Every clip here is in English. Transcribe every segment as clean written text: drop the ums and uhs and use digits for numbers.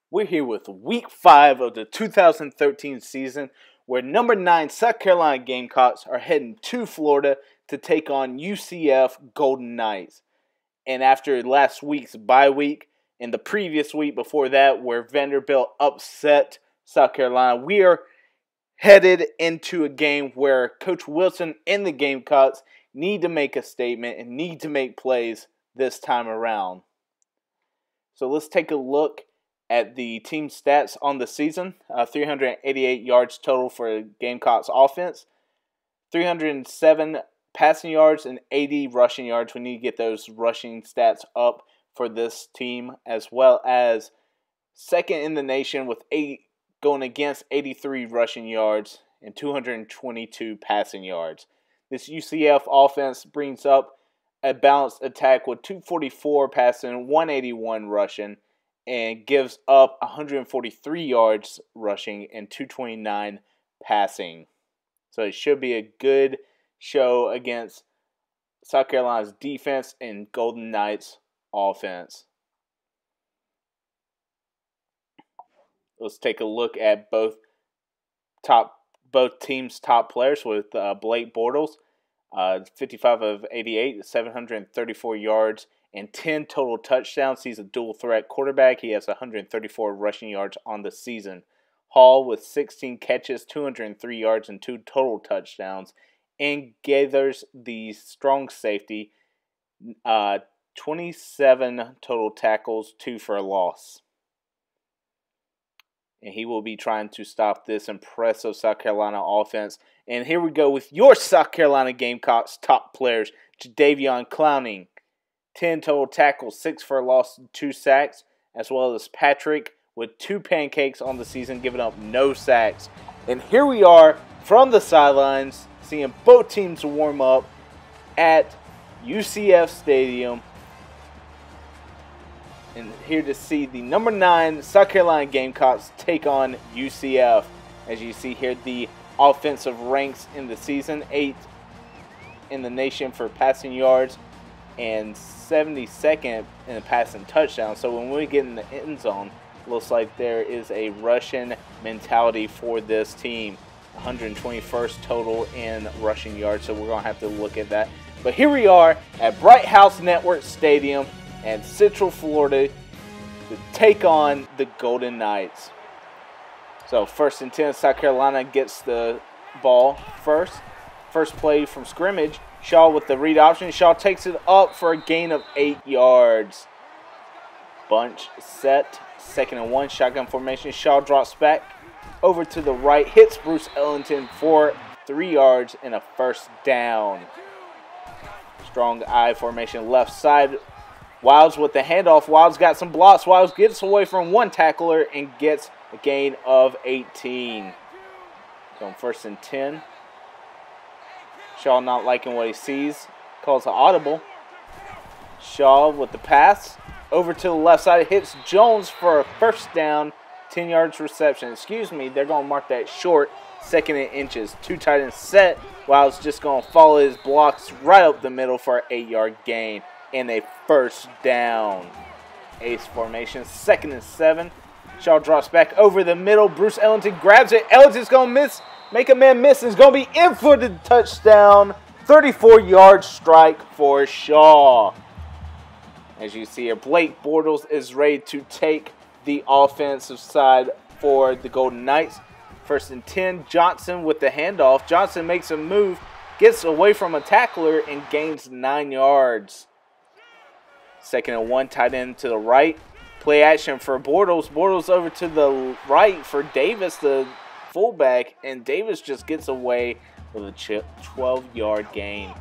We're here with Week 5 of the 2013 season, where number 9 South Carolina Gamecocks are heading to Florida to take on UCF Golden Knights. And after last week's bye week and the previous week before that, where Vanderbilt upset South Carolina, we are headed into a game where Coach Wilson and the Gamecocks need to make a statement and need to make plays this time around. So let's take a look at the team stats on the season. 388 yards total for Gamecocks offense, 307 passing yards, and 80 rushing yards. We need to get those rushing stats up for this team, as well as second in the nation with going against 83 rushing yards and 222 passing yards. This UCF offense brings up a balanced attack with 244 passing, 181 rushing, and gives up 143 yards rushing and 229 passing. So it should be a good show against South Carolina's defense and Golden Knights offense. Let's take a look at both teams' top players with Blake Bortles, 55 of 88, 734 yards, and 10 total touchdowns. He's a dual-threat quarterback. He has 134 rushing yards on the season. Hall with 16 catches, 203 yards, and 2 total touchdowns. And Gaithers, the strong safety, 27 total tackles, 2 for a loss. And he will be trying to stop this impressive South Carolina offense. And here we go with your South Carolina Gamecocks top players. Jadeveon Clowning, 10 total tackles, 6 for a loss, 2 sacks, as well as Patrick with 2 pancakes on the season, giving up no sacks. And here we are from the sidelines, seeing both teams warm up at UCF Stadium. And here to see the number 9 South Carolina Gamecocks take on UCF. As you see here, the offensive ranks in the season, 8th in the nation for passing yards and 72nd in the passing touchdown. So when we get in the end zone, looks like there is a Russian mentality for this team. 121st total in rushing yards, so we're going to have to look at that. But here we are at Bright House Network Stadium in Central Florida to take on the Golden Knights. So 1st and 10, South Carolina gets the ball first. First play from scrimmage. Shaw with the read option. Shaw takes it up for a gain of 8 yards. Bunch set. 2nd and 1, shotgun formation. Shaw drops back over to the right. Hits Bruce Ellington for 3 yards and a first down. Strong I formation left side. Wilds with the handoff. Wilds got some blocks. Wilds gets away from one tackler and gets a gain of 18. So 1st and 10. Shaw not liking what he sees. Calls an audible. Shaw with the pass. Over to the left side. Hits Jones for a first down. 10 yards reception. Excuse me. They're going to mark that short. 2nd and inches. 2 tight ends set. Wilds just going to follow his blocks right up the middle for an 8-yard gain. And a first down. Ace formation. 2nd and 7. Shaw drops back over the middle. Bruce Ellington grabs it. Ellington's going to miss. Make a man miss. It's going to be in for the touchdown. 34-yard strike for Shaw. As you see here, Blake Bortles is ready to take the offensive side for the Golden Knights. 1st and 10. Johnson with the handoff. Johnson makes a move. Gets away from a tackler and gains 9 yards. 2nd and 1, tight end to the right. Play action for Bortles. Bortles over to the right for Davis, the fullback, and Davis just gets away with a 12-yard gain.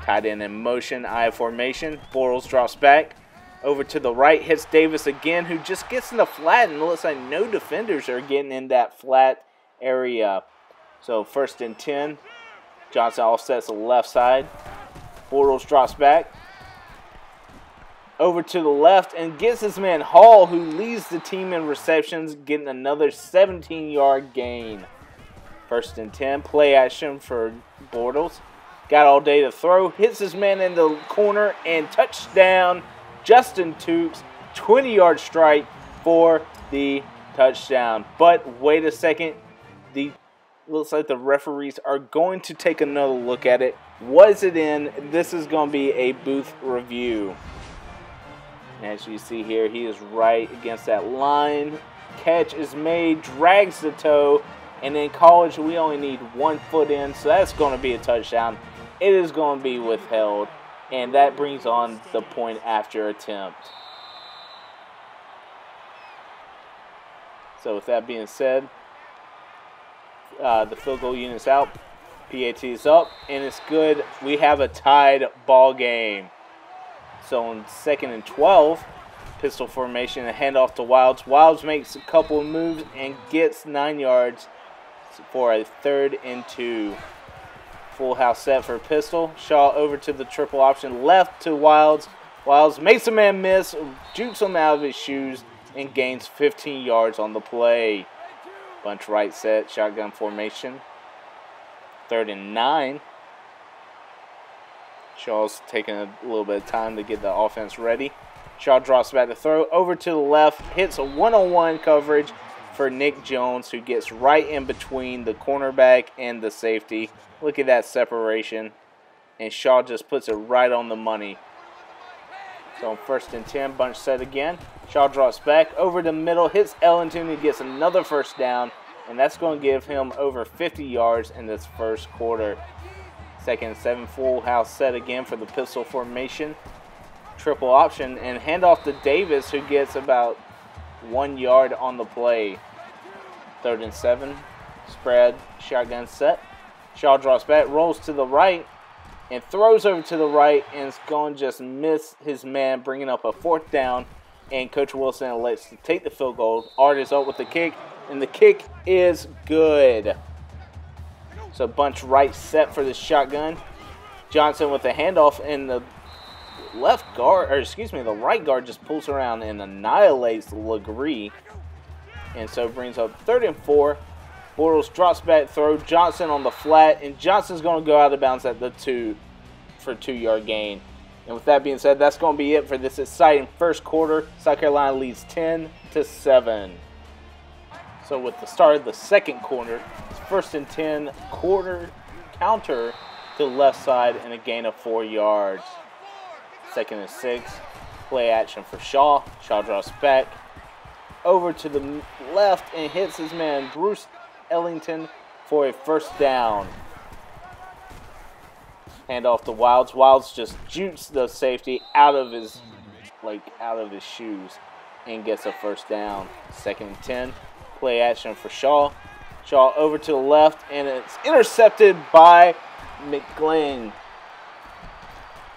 Tight end in motion, I formation. Bortles drops back over to the right, hits Davis again, who just gets in the flat, and it looks like no defenders are getting in that flat area. So 1st and 10. Johnson offsets the left side. Bortles drops back over to the left and gets his man Hall, who leads the team in receptions, getting another 17-yard gain. 1st and 10, play action for Bortles. Got all day to throw, hits his man in the corner, and touchdown. Justin Tukes, 20-yard strike, for the touchdown. But wait a second. Looks like the referees are going to take another look at it. Was it in? This is going to be a booth review. As you see here, he is right against that line. Catch is made, drags the toe, and in college we only need 1 foot in, so that's going to be a touchdown. It is going to be withheld, and that brings on the point after attempt. So with that being said, the field goal unit's out, PAT is up, and it's good. We have a tied ball game. So on 2nd and 12, pistol formation and handoff to Wilds. Wilds makes a couple of moves and gets 9 yards for a 3rd and 2. Full house set for pistol. Shaw over to the triple option, left to Wilds. Wilds makes a man miss, jukes him out of his shoes, and gains 15 yards on the play. Bunch right set, shotgun formation. 3rd and 9. Shaw's taking a little bit of time to get the offense ready. Shaw drops back to throw. Over to the left. Hits a one-on-one coverage for Nick Jones, who gets right in between the cornerback and the safety. Look at that separation. And Shaw just puts it right on the money. So on 1st and 10, bunch set again. Shaw drops back over the middle. Hits Ellington, who gets another 1st down. And that's going to give him over 50 yards in this 1st quarter. 2nd and 7, full house set again for the pistol formation. Triple option and handoff to Davis, who gets about 1 yard on the play. 3rd and 7, spread, shotgun set. Shaw drops back, rolls to the right, and throws over to the right, and it's going to just miss his man, bringing up a 4th down. And Coach Wilson elects to take the field goal. Art is up with the kick, and the kick is good. So bunch right set for the shotgun. Johnson with the handoff, and the the right guard just pulls around and annihilates Legree. And so brings up 3rd and 4. Bortles drops back, throw. Johnson on the flat, and Johnson's going to go out of bounds at the 2 for a 2-yard gain. And with that being said, that's going to be it for this exciting 1st quarter. South Carolina leads 10-7. So with the start of the 2nd quarter, it's 1st and 10, quarter counter to the left side and a gain of 4 yards. 2nd and 6, play action for Shaw. Shaw drops back over to the left and hits his man Bruce Ellington for a 1st down. Handoff to Wilds. Wilds just jukes the safety out of his shoes and gets a 1st down. 2nd and 10. Play action for Shaw. Shaw over to the left, and it's intercepted by McGlynn.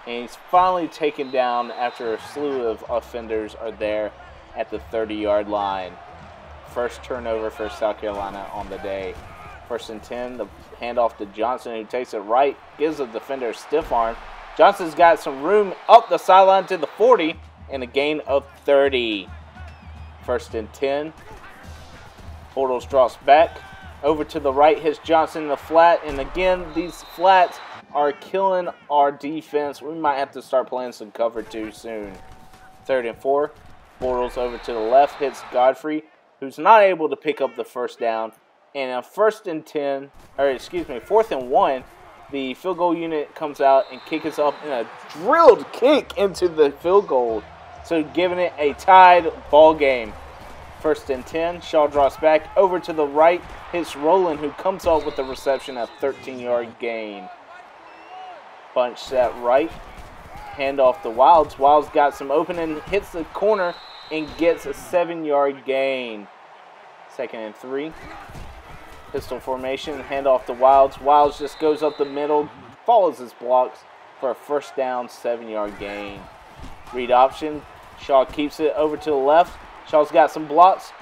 And he's finally taken down after a slew of offenders are there at the 30-yard line. 1st turnover for South Carolina on the day. 1st and 10, the handoff to Johnson, who takes it right, gives the defender a stiff arm. Johnson's got some room up the sideline to the 40, and a gain of 30. 1st and 10. Bortles drops back. Over to the right, hits Johnson in the flat. And again, these flats are killing our defense. We might have to start playing some cover 2 soon. 3rd and 4. Bortles over to the left, hits Godfrey, who's not able to pick up the 1st down. And on 4th and 1, the field goal unit comes out and kicks us up in a drilled kick into the field goal. So giving it a tied ball game. 1st and 10, Shaw drops back over to the right, hits Rowland, who comes up with the reception, a 13-yard gain. Bunch set right, handoff to Wilds. Wilds got some opening, hits the corner, and gets a 7-yard gain. 2nd and 3. Pistol formation, handoff to Wilds. Wilds just goes up the middle, follows his blocks for a 1st down, 7-yard gain. Read option, Shaw keeps it over to the left. Shaw's got some blocks.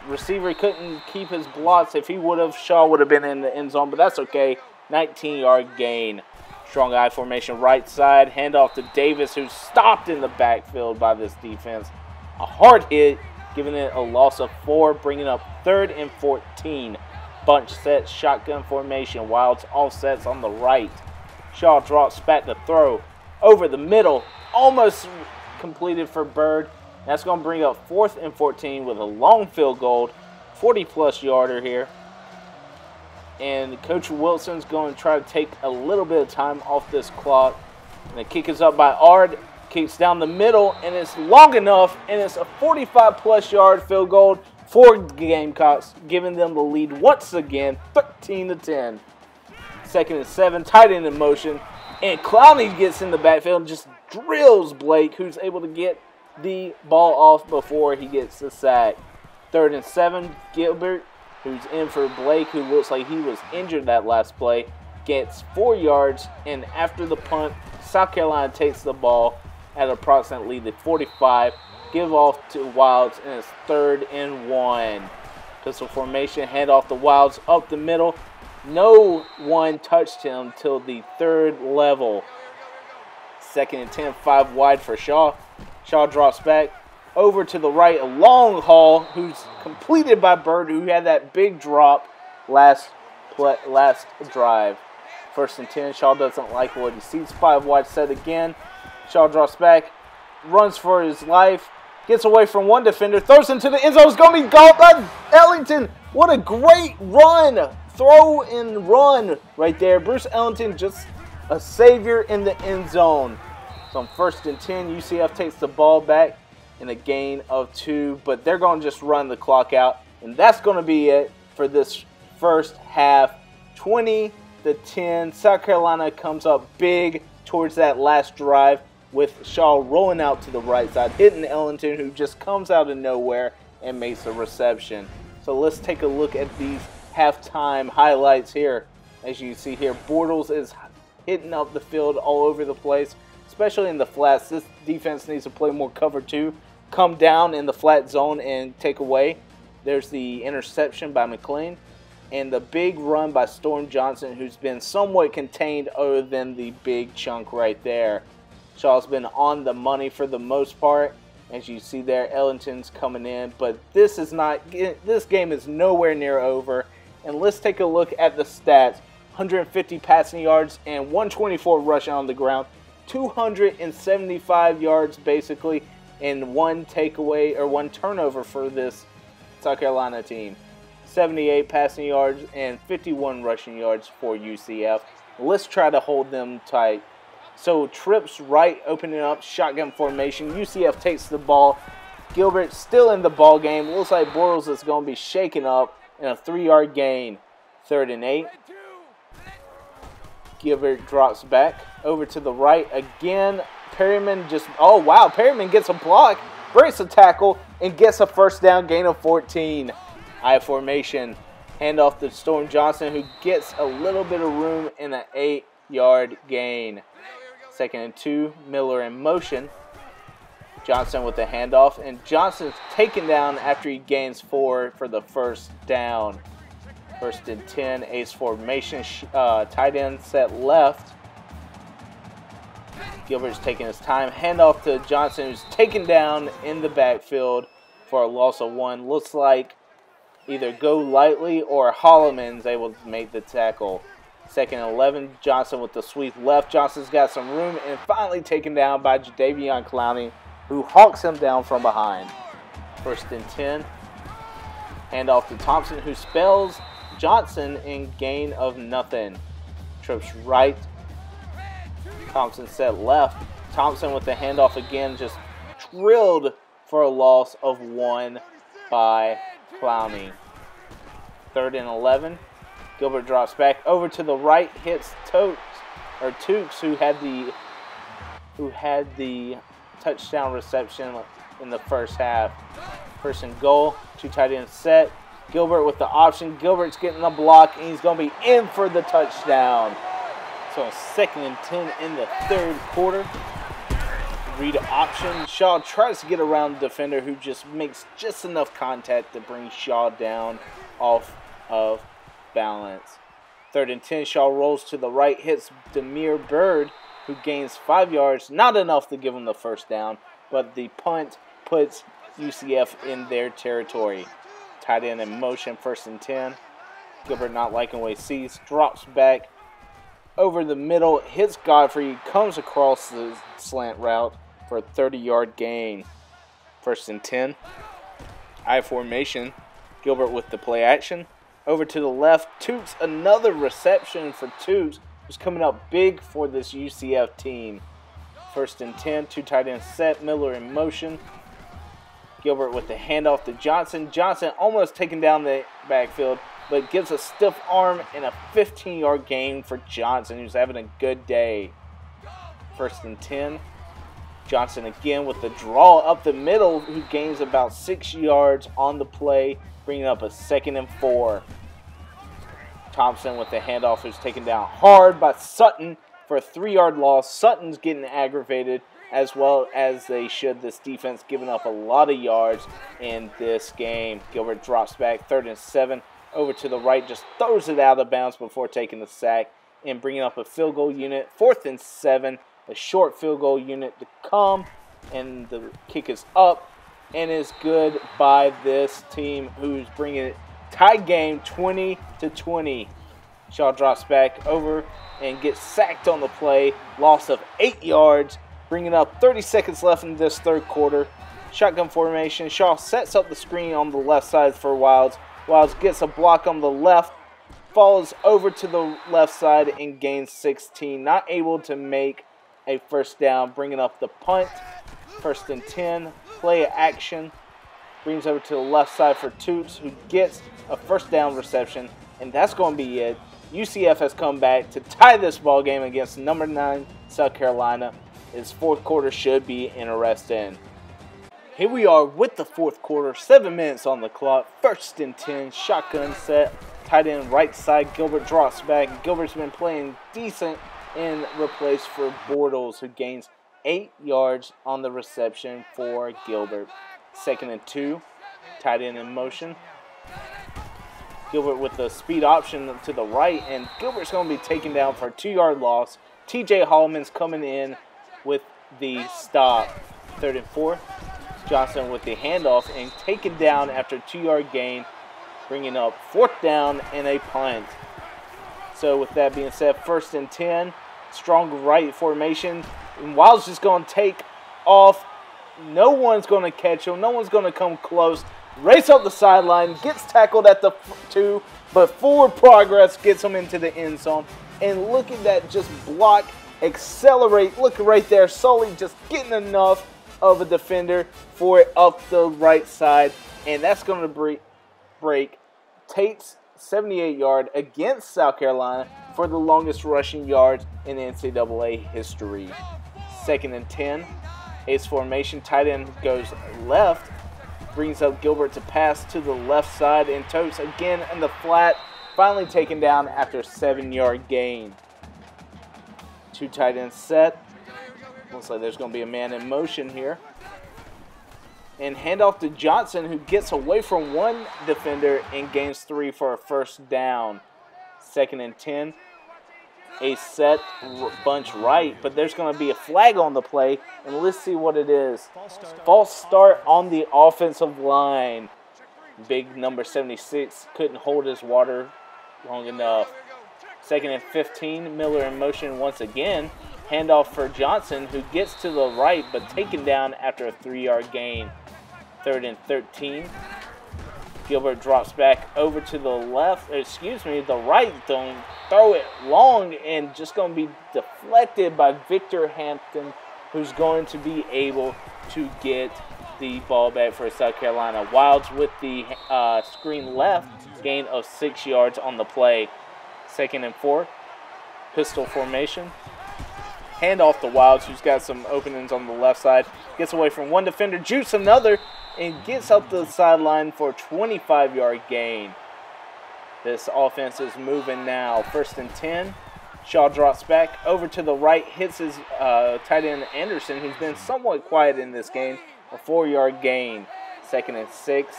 Receiver couldn't keep his blocks. If he would have, Shaw would have been in the end zone, but that's okay. 19-yard gain. Strong eye formation right side. Handoff to Davis, who's stopped in the backfield by this defense. A hard hit, giving it a loss of 4, bringing up 3rd and 14. Bunch set, shotgun formation. Wilds offsets on the right. Shaw drops back to throw. Over the middle. Almost completed for Bird. That's going to bring up 4th and 14 with a long field goal, 40-plus yarder here. And Coach Wilson's going to try to take a little bit of time off this clock. And the kick is up by Ard. Kicks down the middle, and it's long enough, and it's a 45-plus yard field goal for the Gamecocks, giving them the lead once again, 13-10. 2nd and 7, tight end in motion, and Clowney gets in the backfield and just drills Blake, who's able to get the ball off before he gets the sack. 3rd and 7, Gilbert, who's in for Blake, who looks like he was injured that last play, gets 4 yards, and after the punt, South Carolina takes the ball at approximately the 45, give off to Wilds, and it's 3rd and 1. Pistol formation, hand off the Wilds up the middle. No one touched him till the 3rd level. 2nd and 10, 5 wide for Shaw. Shaw drops back over to the right, a long haul, who's completed by Bird, who had that big drop last drive. 1st and 10, Shaw doesn't like what he sees. 5 wide set again. Shaw drops back, runs for his life, gets away from one defender, throws into the end zone. It's going to be caught by Ellington. What a great run. Throw and run right there. Bruce Ellington just a savior in the end zone. So on 1st and 10, UCF takes the ball back in a gain of 2, but they're going to just run the clock out. And that's going to be it for this first half. 20-10. South Carolina comes up big towards that last drive, with Shaw rolling out to the right side, hitting Ellington, who just comes out of nowhere and makes a reception. So let's take a look at these halftime highlights here. As you see here, Bortles is hitting up the field all over the place, especially in the flats. This defense needs to play more cover 2, come down in the flat zone and take away. There's the interception by McLean, and the big run by Storm Johnson, who's been somewhat contained other than the big chunk right there. Shaw's been on the money for the most part. As you see there, Ellington's coming in, but this game is nowhere near over. And let's take a look at the stats. 150 passing yards and 124 rushing on the ground. 275 yards basically, and 1 takeaway or 1 turnover for this South Carolina team. 78 passing yards and 51 rushing yards for UCF. Let's try to hold them tight. So trips right, opening up, shotgun formation. UCF takes the ball. Gilbert still in the ball game. Looks like Bortles is going to be shaken up in a 3-yard gain. 3rd and 8. Gilbert drops back over to the right again. Perryman just, oh wow, Perryman gets a block, breaks a tackle, and gets a 1st down, gain of 14. I formation, hand off to Storm Johnson, who gets a little bit of room in an 8-yard gain. 2nd and 2, Miller in motion. Johnson with the handoff, and Johnson's taken down after he gains 4 for the 1st down. 1st and 10, ace formation, tight end set left. Gilbert's taking his time. Handoff to Johnson, who's taken down in the backfield for a loss of 1. Looks like either Go Lightly or Holloman's able to make the tackle. 2nd and 11, Johnson with the sweep left. Johnson's got some room and finally taken down by Jadavion Clowney, who hawks him down from behind. 1st and 10, handoff to Thompson, who spells Johnson in gain of nothing. Trips right. Thompson set left. Thompson with the handoff again, just drilled for a loss of 1 by Clowney. 3rd and 11. Gilbert drops back over to the right, hits Tukes, who had the touchdown reception in the 1st half. 1st and goal, 2 tight ends set. Gilbert with the option. Gilbert's getting the block, and he's going to be in for the touchdown. So 2nd and 10 in the 3rd quarter. Read option. Shaw tries to get around the defender, who just makes just enough contact to bring Shaw down off of balance. 3rd and 10, Shaw rolls to the right, hits Demir Bird, who gains 5 yards. Not enough to give him the 1st down, but the punt puts UCF in their territory. Tight end in motion, 1st and 10. Gilbert not liking what he sees, drops back over the middle, hits Godfrey, comes across the slant route for a 30-yard gain. First and 10. I formation. Gilbert with the play action. Over to the left. Toots, another reception for Toots, who's coming up big for this UCF team. First and 10. 2 tight ends set. Miller in motion. Gilbert with the handoff to Johnson. Johnson almost taking down the backfield, but gives a stiff arm and a 15-yard gain for Johnson, who's having a good day. First and 10. Johnson again with the draw up the middle, who gains about 6 yards on the play, bringing up a 2nd and 4. Thompson with the handoff, who's taken down hard by Sutton for a 3-yard loss. Sutton's getting aggravated, as well as they should. This defense giving up a lot of yards in this game. Gilbert drops back, 3rd and 7. Over to the right, just throws it out of bounds before taking the sack and bringing up a field goal unit. 4th and 7. A short field goal unit to come, and the kick is up and is good by this team, who's bringing it tie game 20-20. Shaw drops back over and gets sacked on the play. Loss of 8 yards, bringing up 30 seconds left in this 3rd quarter. Shotgun formation. Shaw sets up the screen on the left side for Wilds. Wilds gets a block on the left, falls over to the left side and gains 16. Not able to make a first down, bringing up the punt. First and 10, play action. Brings over to the left side for Toots, who gets a first down reception, and that's going to be it. UCF has come back to tie this ball game against number 9 South Carolina. This 4th quarter should be interesting. Here we are with the 4th quarter, 7 minutes on the clock. First and 10, shotgun set, tight end right side. Gilbert drops back. Gilbert's been playing decent in replace for Bortles, who gains 8 yards on the reception for Gilbert. 2nd and 2, tight end in motion. Gilbert with the speed option to the right, and Gilbert's going to be taken down for a 2-yard loss. TJ Holloman's coming in with the stop. 3rd and 4, Johnson with the handoff and taken down after a 2-yard gain, bringing up 4th down and a punt. So with that being said, 1st and 10. Strong right formation. And Wilds just going to take off. No one's going to catch him. No one's going to come close. Race up the sideline. Gets tackled at the 2. But forward progress gets him into the end zone. And look at that just block. Accelerate. Look right there. Sully just getting enough of a defender for it up the right side. And that's going to break Tate's 78-yard against South Carolina for the longest rushing yards in NCAA history. 2nd and 10. Ace formation. Tight end goes left. Brings up Gilbert to pass to the left side. And Totes again in the flat. Finally taken down after a 7-yard gain. 2 tight ends set. Looks like there's going to be a man in motion here. And handoff to Johnson, who gets away from one defender and gains 3 for a first down. 2nd and 10. A set bunch right, but there's going to be a flag on the play, and let's see what it is. False start on the offensive line. Big number 76 couldn't hold his water long enough. 2nd and 15. Miller in motion once again. Handoff for Johnson, who gets to the right, but taken down after a 3-yard gain. 3rd and 13. Gilbert drops back over to the left, the right. Don't throw it long, and just going to be deflected by Victor Hampton, who's going to be able to get the ball back for South Carolina. Wilds with the screen left, gain of 6 yards on the play. 2nd and 4, pistol formation. Handoff to Wilds, who's got some openings on the left side. Gets away from one defender, jukes another, and gets up the sideline for a 25-yard gain. This offense is moving now. 1st and 10. Shaw drops back over to the right, hits his tight end Anderson, who's been somewhat quiet in this game. A 4-yard gain. 2nd and 6.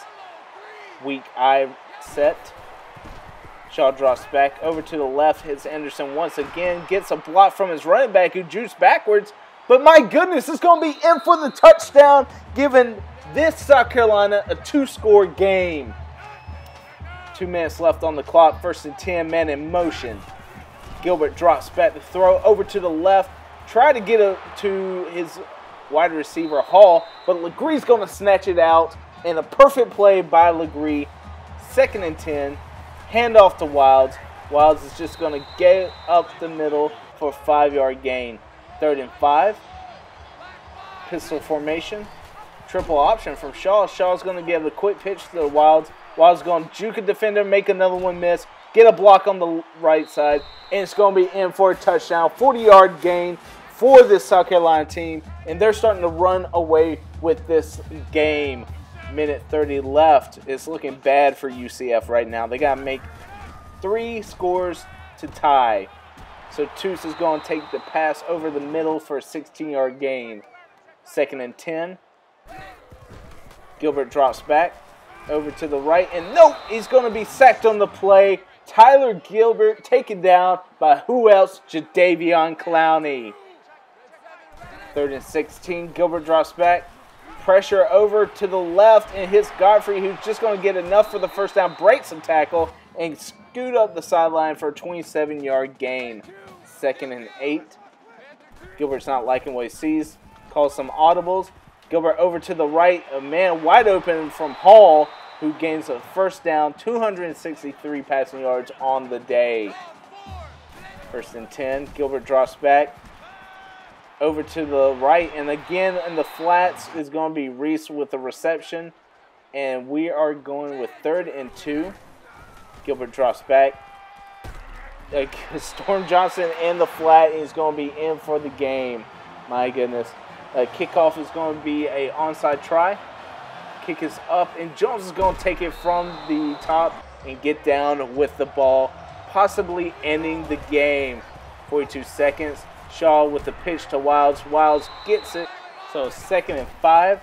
Weak eye set. Shaw drops back over to the left, hits Anderson once again, gets a block from his running back who jukes backwards. But my goodness, it's going to be in for the touchdown, giving this South Carolina a 2-score game. 2 minutes left on the clock. 1st and 10, man in motion. Gilbert drops back to throw over to the left. Try to get to his wide receiver Hall. but Legree's going to snatch it out. And a perfect play by Legree. 2nd and 10. Handoff to Wilds. Wilds is just going to get up the middle for a 5-yard gain. 3rd and 5. Pistol formation. Triple option from Shaw. Shaw's going to give a quick pitch to the Wilds. Wilds going to juke a defender, make another one miss, get a block on the right side, and it's going to be in for a touchdown. 40-yard gain for this South Carolina team, and they're starting to run away with this game. Minute 30 left. It's looking bad for UCF right now. They got to make 3 scores to tie. So Toos is going to take the pass over the middle for a 16-yard gain. 2nd and 10. Gilbert drops back over to the right, and nope, he's going to be sacked on the play. Tyler Gilbert taken down by who else? Jadavion Clowney. 3rd and 16. Gilbert drops back. Pressure over to the left, and hits Godfrey, who's just going to get enough for the first down, breaks a tackle, and scoot up the sideline for a 27-yard gain. 2nd and 8. Gilbert's not liking what he sees. Calls some audibles. Gilbert over to the right. A man wide open from Hall, who gains a first down. 263 passing yards on the day. 1st and 10. Gilbert drops back. Over to the right, and again in the flats is going to be Reese with the reception, and we are going with 3rd and 2. Gilbert drops back. Storm Johnson in the flat is going to be in for the game. My goodness. Kickoff is going to be a onside try. Kick is up, and Jones is going to take it from the top and get down with the ball, possibly ending the game. 42 seconds. Shaw with the pitch to Wilds. Wilds gets it. So 2nd and 5.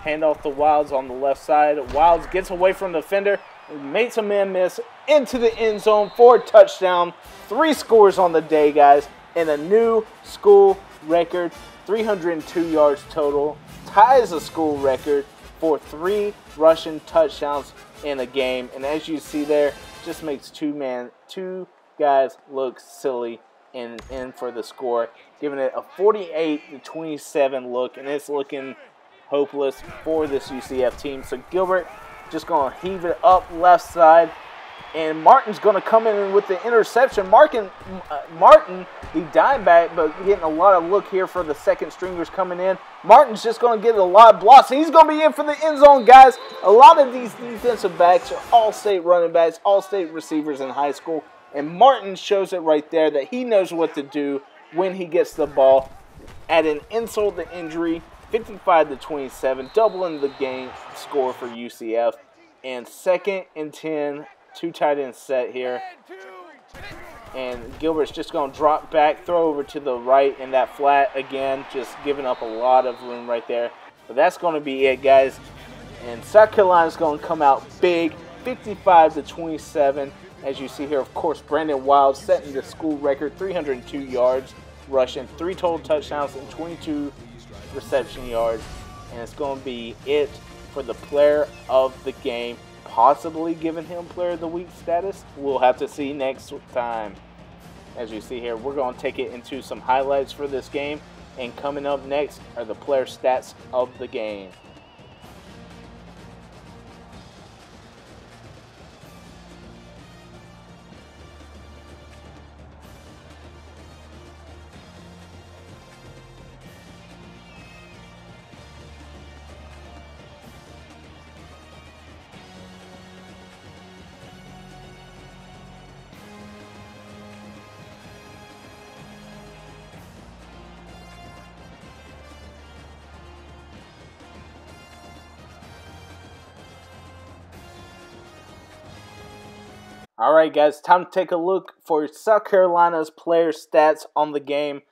Handoff to Wilds on the left side. Wilds gets away from the defender. Makes a man miss into the end zone for a touchdown. 3 scores on the day, guys. And a new school record. 302 yards total. Ties a school record for 3 rushing touchdowns in a game. And as you see there, just makes two guys look silly. And in for the score, giving it a 48-27 look, and it's looking hopeless for this UCF team. So Gilbert just going to heave it up left side, and Martin's going to come in with the interception. Martin, the dime back, but getting a lot of look here for the second stringers coming in. Martin's just going to get a lot of blocks, and he's going to be in for the end zone, guys. A lot of these defensive backs are all-state running backs, all-state receivers in high school. And Martin shows it right there that he knows what to do when he gets the ball. At an insult to injury, 55-27, doubling the game score for UCF. And 2nd and 10, 2 tight ends set here. And Gilbert's just going to drop back, throw over to the right in that flat again, just giving up a lot of room right there. But that's going to be it, guys. And South Carolina's going to come out big, 55-27. As you see here, of course, Brandon Wild setting the school record, 302 yards rushing, 3 total touchdowns and 22 reception yards. And it's going to be it for the player of the game, possibly giving him player of the week status. We'll have to see next time. As you see here, we're going to take it into some highlights for this game. And coming up next are the player stats of the game. All right, guys, time to take a look for South Carolina's player stats on the game.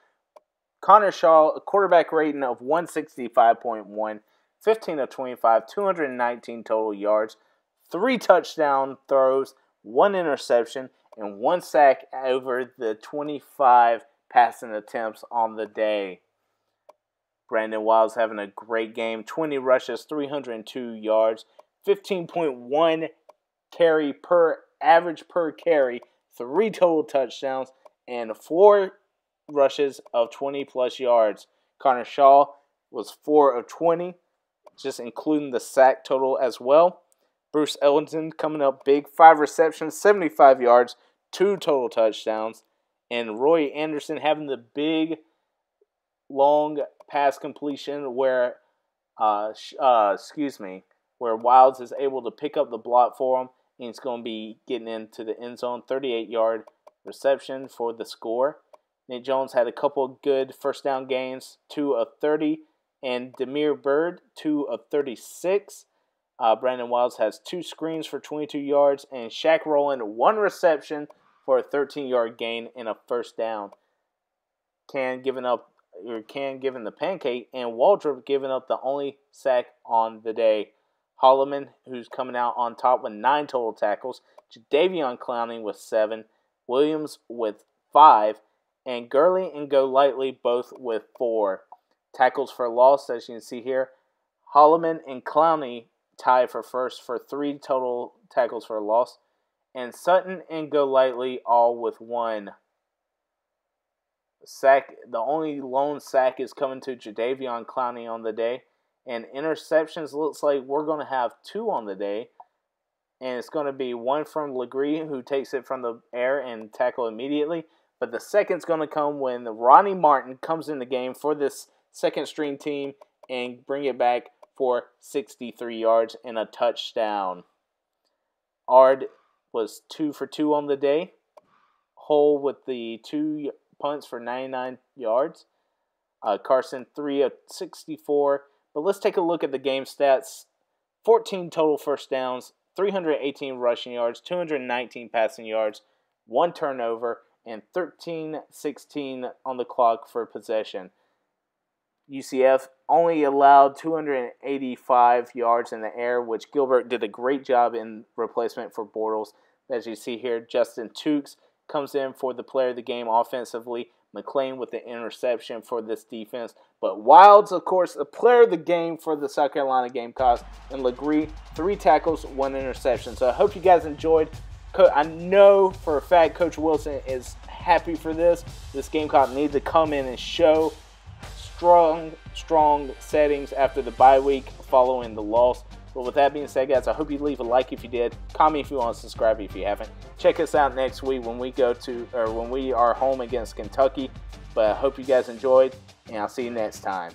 Connor Shaw, a quarterback rating of 165.1, 15 of 25, 219 total yards, 3 touchdown throws, 1 interception, and 1 sack over the 25 passing attempts on the day. Brandon Wild's having a great game, 20 rushes, 302 yards, 15.1 carry per average per carry, 3 total touchdowns, and 4 rushes of 20-plus yards. Connor Shaw was 4 of 20, just including the sack total as well. Bruce Ellington coming up big, 5 receptions, 75 yards, 2 total touchdowns. And Roy Anderson having the big, long pass completion where, where Wilds is able to pick up the block for him. And he's going to be getting into the end zone, 38-yard reception for the score. Nate Jones had a couple of good first down gains, 2 of 30. And Demir Bird, 2 of 36. Brandon Wilds has 2 screens for 22 yards. And Shaq Rowland, 1 reception for a 13-yard gain and a first down. Can giving the pancake, and Waldrop giving up the only sack on the day. Holloman, who's coming out on top with 9 total tackles. Jadeveon Clowney with 7. Williams with 5. And Gurley and Golightly both with 4. Tackles for loss, as you can see here. Holloman and Clowney tied for first for 3 total tackles for loss. And Sutton and Golightly all with 1. Sack, the only lone sack is coming to Jadeveon Clowney on the day. And interceptions, looks like we're going to have 2 on the day. And it's going to be 1 from Legree, who takes it from the air and tackle immediately. But the second's going to come when Ronnie Martin comes in the game for this second-string team and bring it back for 63 yards and a touchdown. Ard was 2 for 2 on the day. Hull with the 2 punts for 99 yards. Carson, 3 of 64. But let's take a look at the game stats. 14 total first downs, 318 rushing yards, 219 passing yards, 1 turnover, and 13-16 on the clock for possession. UCF only allowed 285 yards in the air, which Gilbert did a great job in replacement for Bortles. As you see here, Justin Tukes comes in for the player of the game offensively. McLean with the interception for this defense. But Wilds, of course, the player of the game for the South Carolina Gamecocks. And Legree, 3 tackles, 1 interception. So I hope you guys enjoyed. I know for a fact Coach Wilson is happy for this. This Gamecock needs to come in and show strong settings after the bye week following the loss. But with that being said, guys, I hope you leave a like if you did, comment if you want, subscribe if you haven't. Check us out next week when we are home against Kentucky. But I hope you guys enjoyed, and I'll see you next time.